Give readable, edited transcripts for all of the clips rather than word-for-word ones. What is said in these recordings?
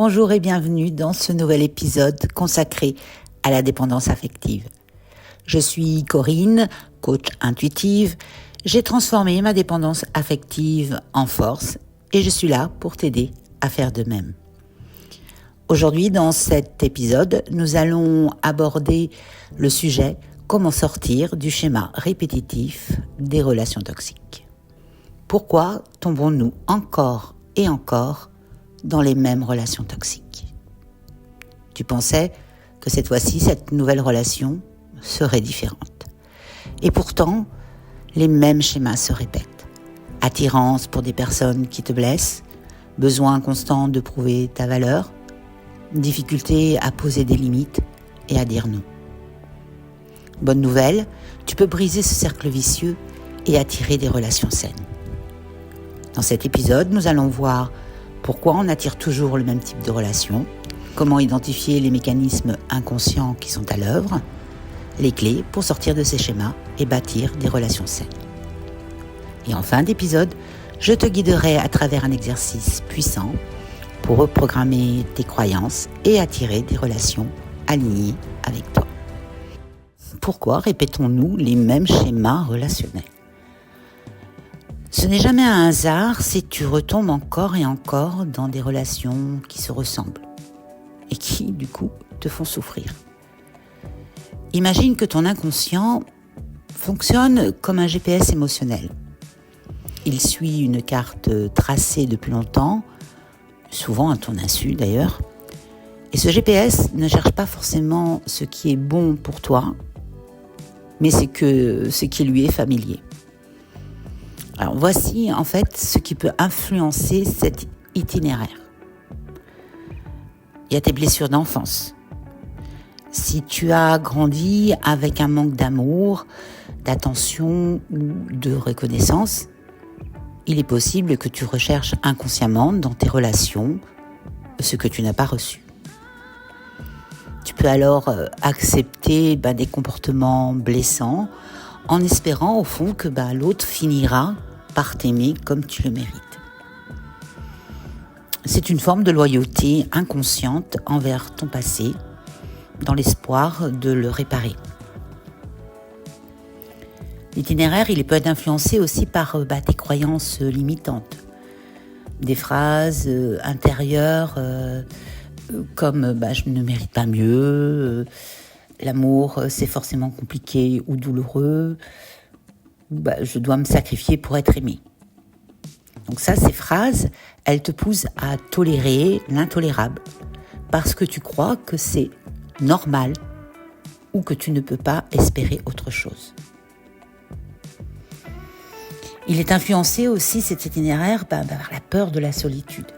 Bonjour et bienvenue dans ce nouvel épisode consacré à la dépendance affective. Je suis Corinne, coach intuitive. J'ai transformé ma dépendance affective en force et je suis là pour t'aider à faire de même. Aujourd'hui, dans cet épisode, nous allons aborder le sujet « Comment sortir du schéma répétitif des relations toxiques ». Pourquoi tombons-nous encore et encore dans les mêmes relations toxiques? Tu pensais que cette fois-ci, cette nouvelle relation serait différente. Et pourtant, les mêmes schémas se répètent. Attirance pour des personnes qui te blessent, besoin constant de prouver ta valeur, difficulté à poser des limites et à dire non. Bonne nouvelle, tu peux briser ce cercle vicieux et attirer des relations saines. Dans cet épisode, nous allons voir pourquoi on attire toujours le même type de relation, comment identifier les mécanismes inconscients qui sont à l'œuvre, les clés pour sortir de ces schémas et bâtir des relations saines. Et en fin d'épisode, je te guiderai à travers un exercice puissant pour reprogrammer tes croyances et attirer des relations alignées avec toi. Pourquoi répétons-nous les mêmes schémas relationnels ? Ce n'est jamais un hasard si tu retombes encore et encore dans des relations qui se ressemblent et qui, du coup, te font souffrir. Imagine que ton inconscient fonctionne comme un GPS émotionnel. Il suit une carte tracée depuis longtemps, souvent à ton insu d'ailleurs, et ce GPS ne cherche pas forcément ce qui est bon pour toi, mais c'est que ce qui lui est familier. Alors voici en fait ce qui peut influencer cet itinéraire. Il y a tes blessures d'enfance. Si tu as grandi avec un manque d'amour, d'attention ou de reconnaissance, il est possible que tu recherches inconsciemment dans tes relations ce que tu n'as pas reçu. Tu peux alors accepter des comportements blessants en espérant au fond que l'autre finira par t'aimer comme tu le mérites. C'est une forme de loyauté inconsciente envers ton passé, dans l'espoir de le réparer. L'itinéraire, il peut être influencé aussi par tes croyances limitantes. Des phrases intérieures comme je ne mérite pas mieux, l'amour c'est forcément compliqué ou douloureux, je dois me sacrifier pour être aimé. Donc ça, ces phrases, elles te poussent à tolérer l'intolérable parce que tu crois que c'est normal ou que tu ne peux pas espérer autre chose. Il est influencé aussi, cet itinéraire, par la peur de la solitude.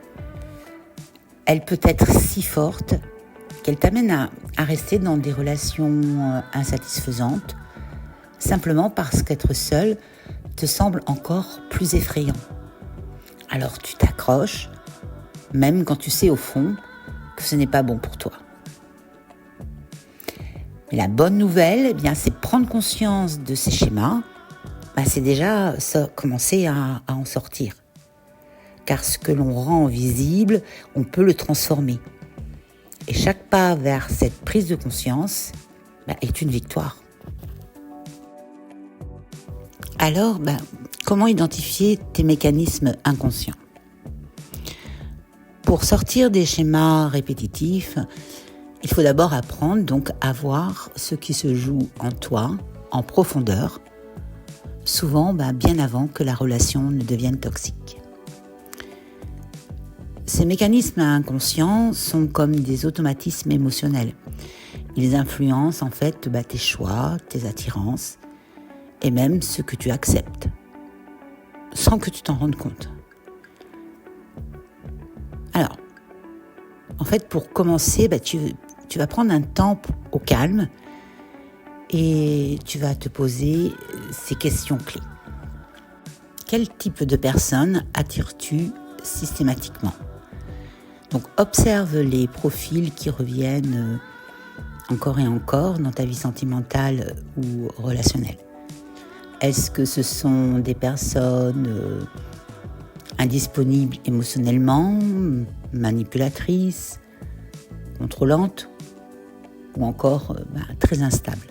Elle peut être si forte qu'elle t'amène à rester dans des relations insatisfaisantes, simplement parce qu'être seul te semble encore plus effrayant. Alors tu t'accroches, même quand tu sais au fond que ce n'est pas bon pour toi. Mais la bonne nouvelle, c'est prendre conscience de ces schémas, c'est déjà commencer à en sortir. Car ce que l'on rend visible, on peut le transformer. Et chaque pas vers cette prise de conscience est une victoire. Alors, comment identifier tes mécanismes inconscients ? Pour sortir des schémas répétitifs, il faut d'abord apprendre à voir ce qui se joue en toi, en profondeur, souvent bien avant que la relation ne devienne toxique. Ces mécanismes inconscients sont comme des automatismes émotionnels. Ils influencent en fait tes choix, tes attirances et même ce que tu acceptes, sans que tu t'en rendes compte. Alors, en fait, pour commencer, tu vas prendre un temps au calme et tu vas te poser ces questions clés. Quel type de personne attires-tu systématiquement ? Donc, observe les profils qui reviennent encore et encore dans ta vie sentimentale ou relationnelle. Est-ce que ce sont des personnes indisponibles émotionnellement, manipulatrice, contrôlante ou encore très instable.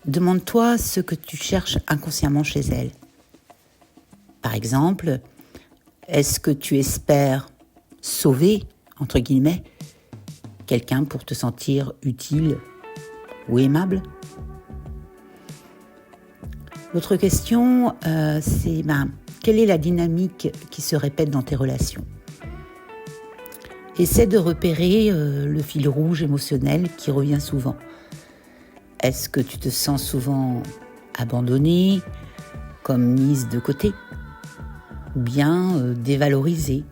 Demande-toi ce que tu cherches inconsciemment chez elle. Par exemple, est-ce que tu espères sauver, entre guillemets, quelqu'un pour te sentir utile ou aimable ? L'autre question, c'est quelle est la dynamique qui se répète dans tes relations ? Essaie de repérer le fil rouge émotionnel qui revient souvent. Est-ce que tu te sens souvent abandonnée, comme mise de côté, ou bien dévalorisée,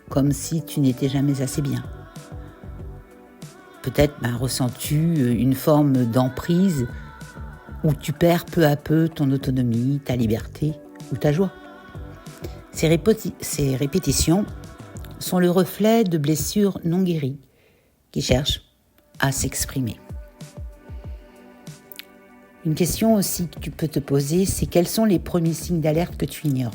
comme si tu n'étais jamais assez bien ? Peut-être ressens-tu une forme d'emprise où tu perds peu à peu ton autonomie, ta liberté ou ta joie. Ces répétitions sont le reflet de blessures non guéries qui cherchent à s'exprimer. Une question aussi que tu peux te poser, c'est quels sont les premiers signes d'alerte que tu ignores ?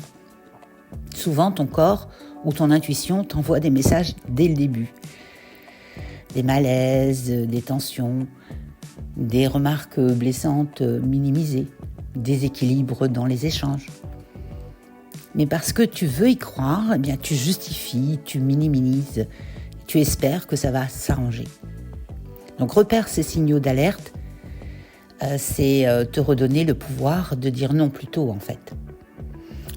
Souvent, ton corps ou ton intuition t'envoie des messages dès le début. Des malaises, des tensions, des remarques blessantes minimisées, des équilibres dans les échanges. Mais parce que tu veux y croire, tu justifies, tu minimises, tu espères que ça va s'arranger. Donc repère ces signaux d'alerte, c'est te redonner le pouvoir de dire non plus tôt en fait.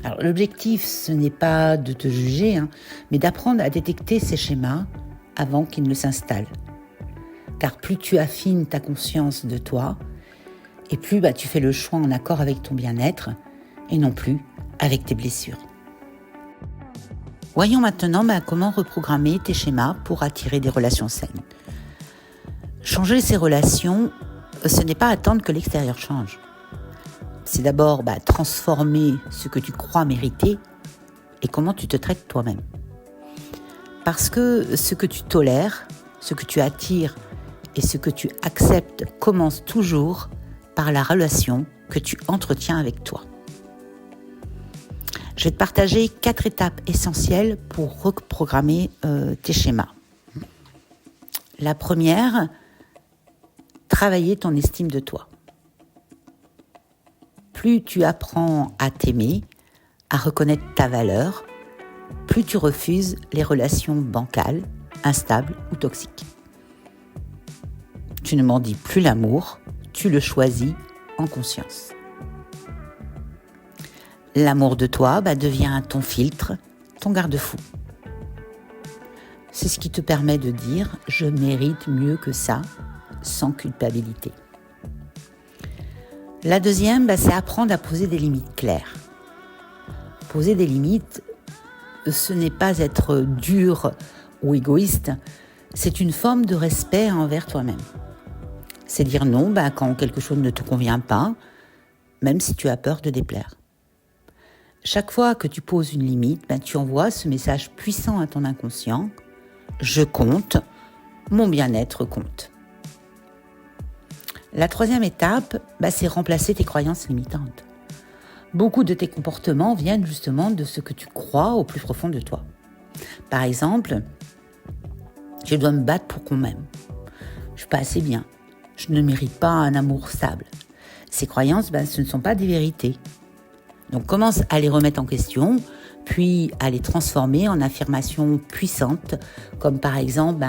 Alors l'objectif, ce n'est pas de te juger, mais d'apprendre à détecter ces schémas avant qu'ils ne s'installent. Car plus tu affines ta conscience de toi, et plus tu fais le choix en accord avec ton bien-être, et non plus avec tes blessures. Voyons maintenant comment reprogrammer tes schémas pour attirer des relations saines. Changer ces relations, ce n'est pas attendre que l'extérieur change. C'est d'abord transformer ce que tu crois mériter et comment tu te traites toi-même. Parce que ce que tu tolères, ce que tu attires et ce que tu acceptes commence toujours par la relation que tu entretiens avec toi. Je vais te partager 4 étapes essentielles pour reprogrammer tes schémas. La première, travailler ton estime de toi. Plus tu apprends à t'aimer, à reconnaître ta valeur, plus tu refuses les relations bancales, instables ou toxiques. Tu ne m'en dis plus l'amour, tu le choisis en conscience. L'amour de toi devient ton filtre, ton garde-fou. C'est ce qui te permet de dire « je mérite mieux que ça » sans culpabilité. La deuxième, c'est apprendre à poser des limites claires. Poser des limites, ce n'est pas être dur ou égoïste, c'est une forme de respect envers toi-même. C'est dire non quand quelque chose ne te convient pas, même si tu as peur de déplaire. Chaque fois que tu poses une limite, tu envoies ce message puissant à ton inconscient « je compte, mon bien-être compte ». La troisième étape, c'est remplacer tes croyances limitantes. Beaucoup de tes comportements viennent justement de ce que tu crois au plus profond de toi. Par exemple, je dois me battre pour qu'on m'aime. Je suis pas assez bien. Je ne mérite pas un amour stable. Ces croyances, ce ne sont pas des vérités. Donc commence à les remettre en question, puis à les transformer en affirmations puissantes, comme par exemple,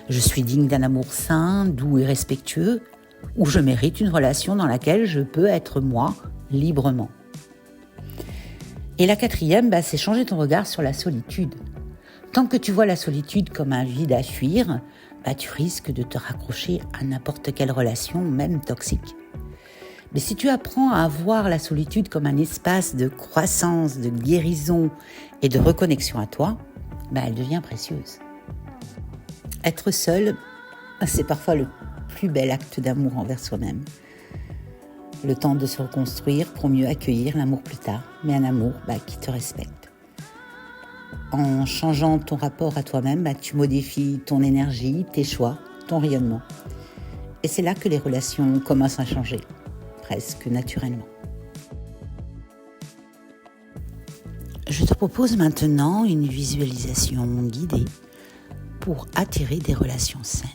je suis digne d'un amour sain, doux et respectueux, ou je mérite une relation dans laquelle je peux être moi, librement. Et la quatrième, c'est changer ton regard sur la solitude. Tant que tu vois la solitude comme un vide à fuir, tu risques de te raccrocher à n'importe quelle relation, même toxique. Mais si tu apprends à voir la solitude comme un espace de croissance, de guérison et de reconnexion à toi, elle devient précieuse. Être seul, c'est parfois le plus bel acte d'amour envers soi-même. Le temps de se reconstruire pour mieux accueillir l'amour plus tard, mais un amour qui te respecte. En changeant ton rapport à toi-même, tu modifies ton énergie, tes choix, ton rayonnement. Et c'est là que les relations commencent à changer, presque naturellement. Je te propose maintenant une visualisation guidée pour attirer des relations saines.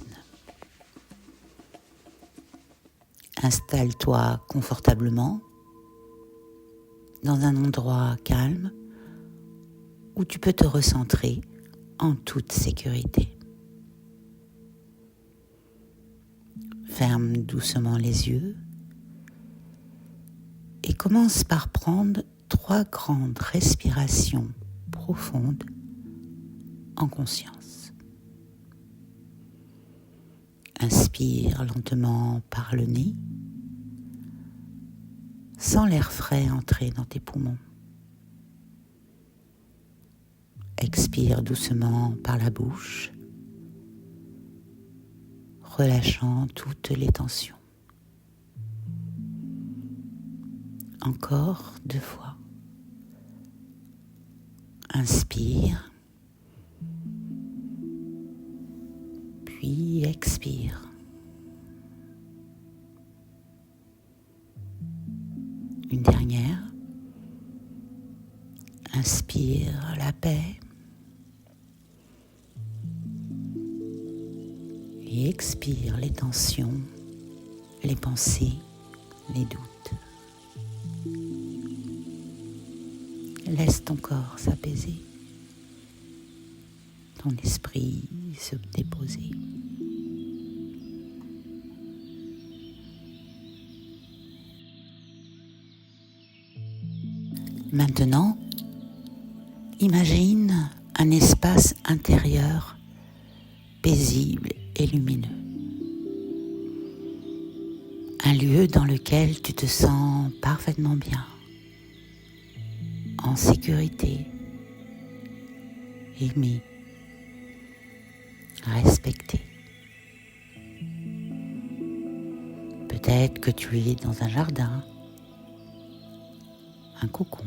Installe-toi confortablement dans un endroit calme où tu peux te recentrer en toute sécurité. Ferme doucement les yeux et commence par prendre 3 grandes respirations profondes en conscience. Inspire lentement par le nez, sans l'air frais entrer dans tes poumons. Expire doucement par la bouche, relâchant toutes les tensions. Encore 2 fois. Inspire, puis expire. Une dernière. Inspire la paix et expire les tensions, les pensées, les doutes. Laisse ton corps s'apaiser, ton esprit se déposer. Maintenant, imagine un espace intérieur paisible et lumineux. Un lieu dans lequel tu te sens parfaitement bien, en sécurité, aimé, respecté. Peut-être que tu es dans un jardin, un cocon,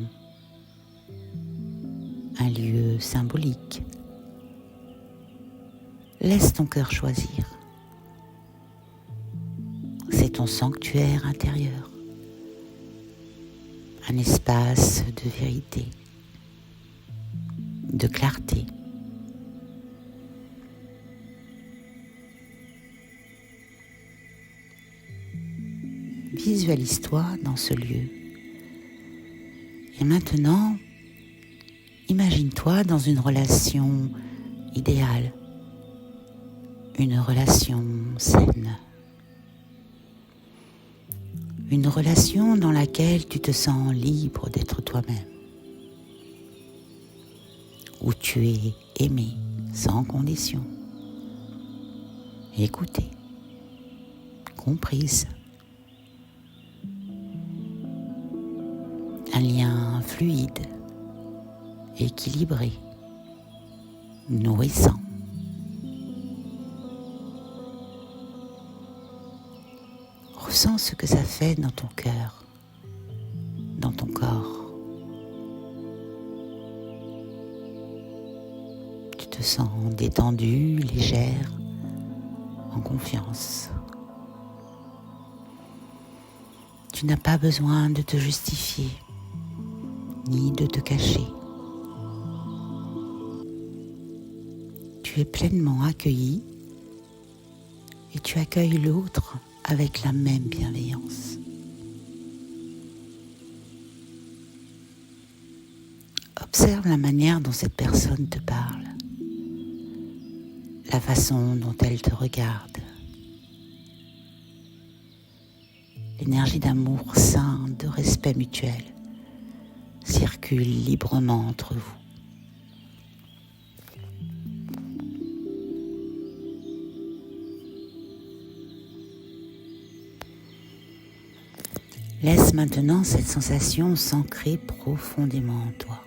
un lieu symbolique. Laisse ton cœur choisir. C'est ton sanctuaire intérieur. Un espace de vérité, de clarté. Visualise-toi dans ce lieu. Et maintenant, imagine-toi dans une relation idéale, une relation saine. Une relation dans laquelle tu te sens libre d'être toi-même, où tu es aimé sans condition, écouté, comprise. Un lien fluide, équilibré, nourrissant. Ressens ce que ça fait dans ton cœur, dans ton corps. Tu te sens détendue, légère, en confiance. Tu n'as pas besoin de te justifier, ni de te cacher. Tu es pleinement accueilli et tu accueilles l'autre avec la même bienveillance. Observe la manière dont cette personne te parle, la façon dont elle te regarde. L'énergie d'amour sain, de respect mutuel, circule librement entre vous. Laisse maintenant cette sensation s'ancrer profondément en toi.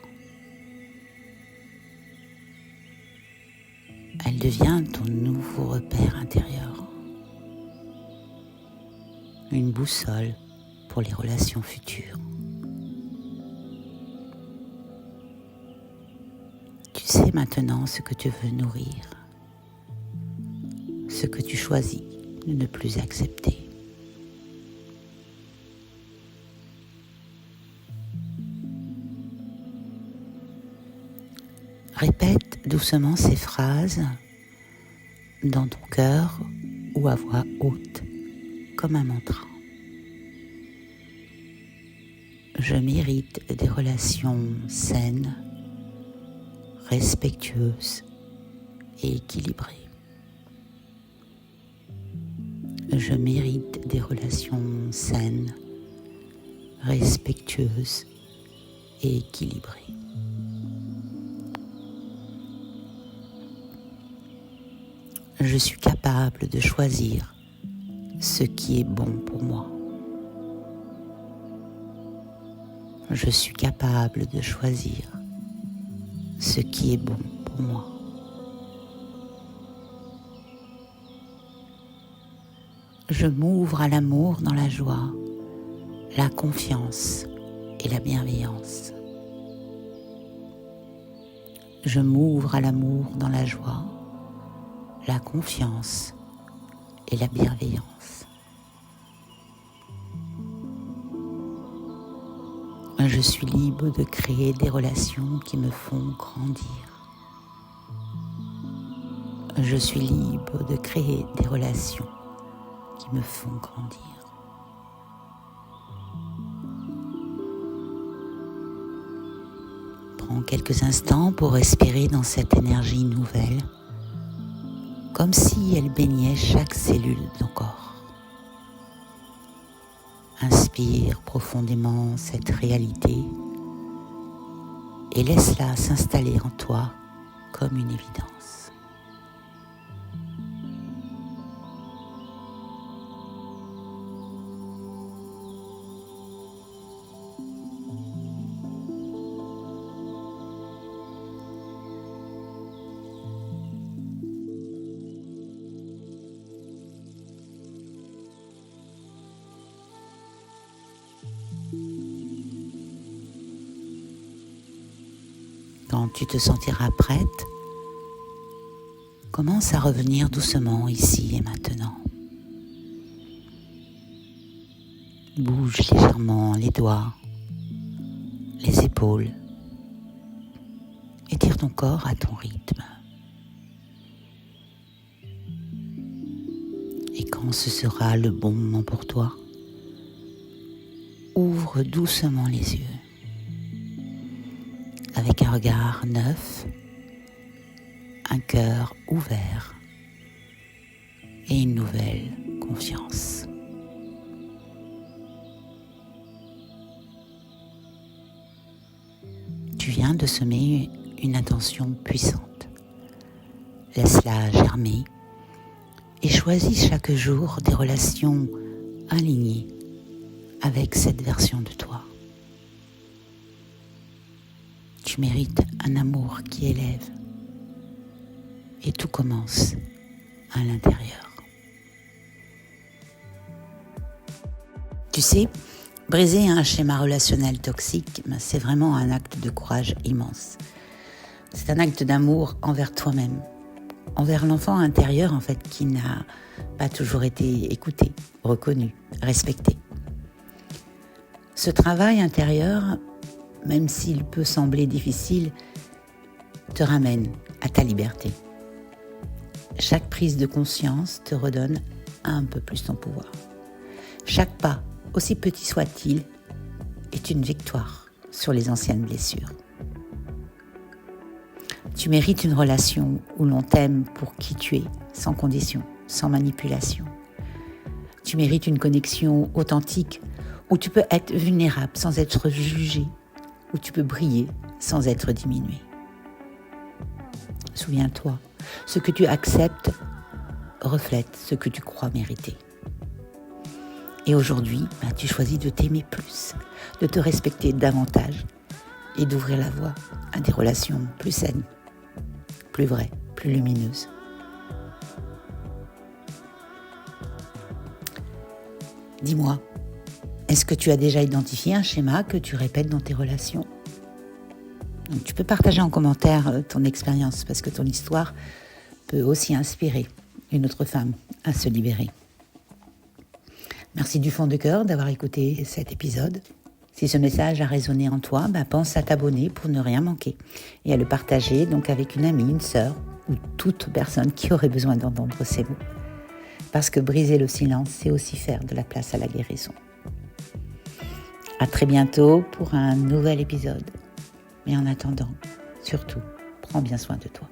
Elle devient ton nouveau repère intérieur. Une boussole pour les relations futures. Tu sais maintenant ce que tu veux nourrir, ce que tu choisis de ne plus accepter. Répète doucement ces phrases dans ton cœur ou à voix haute, comme un mantra. Je mérite des relations saines, respectueuses et équilibrées. Je mérite des relations saines, respectueuses et équilibrées. Je suis capable de choisir ce qui est bon pour moi. Je suis capable de choisir ce qui est bon pour moi. Je m'ouvre à l'amour dans la joie, la confiance et la bienveillance. Je m'ouvre à l'amour dans la joie, la confiance et la bienveillance. Je suis libre de créer des relations qui me font grandir. Je suis libre de créer des relations qui me font grandir. Prends quelques instants pour respirer dans cette énergie nouvelle, comme si elle baignait chaque cellule de ton corps. Inspire profondément cette réalité et laisse-la s'installer en toi comme une évidence. Quand tu te sentiras prête, commence à revenir doucement ici et maintenant. Bouge légèrement les doigts, les épaules. Étire ton corps à ton rythme. Et quand ce sera le bon moment pour toi, ouvre doucement les yeux. Avec un regard neuf, un cœur ouvert et une nouvelle confiance. Tu viens de semer une intention puissante. Laisse-la germer et choisis chaque jour des relations alignées avec cette version de toi. Tu mérites un amour qui élève et tout commence à l'intérieur. Tu sais, briser un schéma relationnel toxique, c'est vraiment un acte de courage immense. C'est un acte d'amour envers toi-même, envers l'enfant intérieur en fait qui n'a pas toujours été écouté, reconnu, respecté. Ce travail intérieur, même s'il peut sembler difficile, te ramène à ta liberté. Chaque prise de conscience te redonne un peu plus ton pouvoir. Chaque pas, aussi petit soit-il, est une victoire sur les anciennes blessures. Tu mérites une relation où l'on t'aime pour qui tu es, sans condition, sans manipulation. Tu mérites une connexion authentique où tu peux être vulnérable sans être jugé, où tu peux briller sans être diminué. Souviens-toi, ce que tu acceptes reflète ce que tu crois mériter. Et aujourd'hui, tu choisis de t'aimer plus, de te respecter davantage et d'ouvrir la voie à des relations plus saines, plus vraies, plus lumineuses. Dis-moi, est-ce que tu as déjà identifié un schéma que tu répètes dans tes relations ? Donc, tu peux partager en commentaire ton expérience parce que ton histoire peut aussi inspirer une autre femme à se libérer. Merci du fond de cœur d'avoir écouté cet épisode. Si ce message a résonné en toi, pense à t'abonner pour ne rien manquer et à le partager donc avec une amie, une sœur ou toute personne qui aurait besoin d'entendre ces mots. Parce que briser le silence, c'est aussi faire de la place à la guérison. À très bientôt pour un nouvel épisode. Mais en attendant, surtout, prends bien soin de toi.